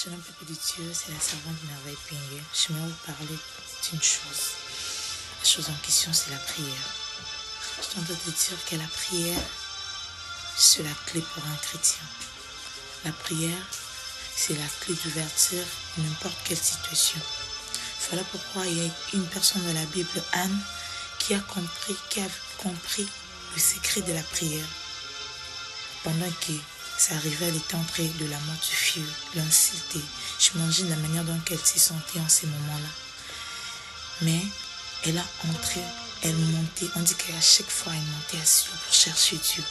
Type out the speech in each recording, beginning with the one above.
Shalom peuple de Dieu, c'est la servante Merveille Pinguet. Je vais vous parler d'une chose. La chose en question, c'est la prière. Je suis en train de te dire que la prière, c'est la clé pour un chrétien. La prière, c'est la clé d'ouverture de n'importe quelle situation. Voilà pourquoi il y a une personne dans la Bible, Anne, qui a compris le secret de la prière. Pendant que ça arrivait, elle était entrée de la mort du feu, l'insulter. J'imagine la manière dont elle s'est sentie en ces moments-là. Mais elle a entré, elle montait. On dit qu'à chaque fois, elle montait à Sion pour chercher Dieu.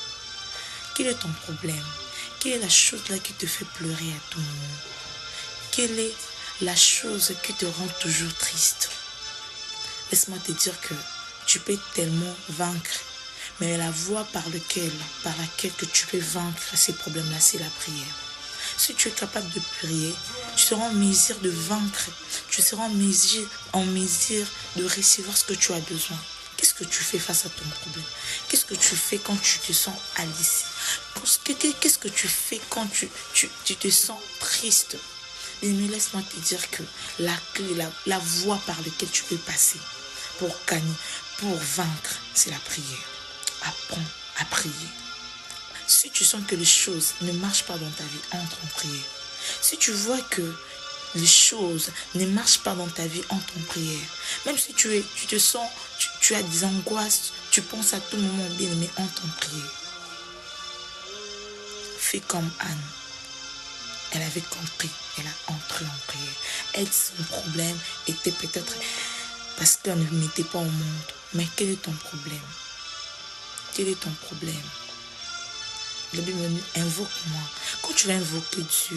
Quel est ton problème? Quelle est la chose là qui te fait pleurer à tout moment? Quelle est la chose qui te rend toujours triste? Laisse-moi te dire que tu peux tellement vaincre. Mais la voie par laquelle que tu peux vaincre ces problèmes-là, c'est la prière. Si tu es capable de prier, tu seras en mesure de vaincre. Tu seras en mesure de recevoir ce que tu as besoin. Qu'est-ce que tu fais face à ton problème? Qu'est-ce que tu fais quand tu te sens aligé? Qu'est-ce que tu fais quand tu te sens triste? Mais laisse-moi te dire que la clé, la voie par laquelle tu peux passer pour gagner, pour vaincre, c'est la prière. Apprends à prier. Si tu sens que les choses ne marchent pas dans ta vie, entre en prière. Si tu vois que les choses ne marchent pas dans ta vie, entre en prière. Même si tu te sens, tu as des angoisses, tu penses à tout moment, bien aimé, entre en prière. Fais comme Anne. Elle avait compris, elle a entré en prière. Elle, son problème était peut-être parce qu'elle ne mettait pas au monde. Mais quel est ton problème? Quel est ton problème? La Bible me dit, invoque-moi. Quand tu vas invoquer Dieu,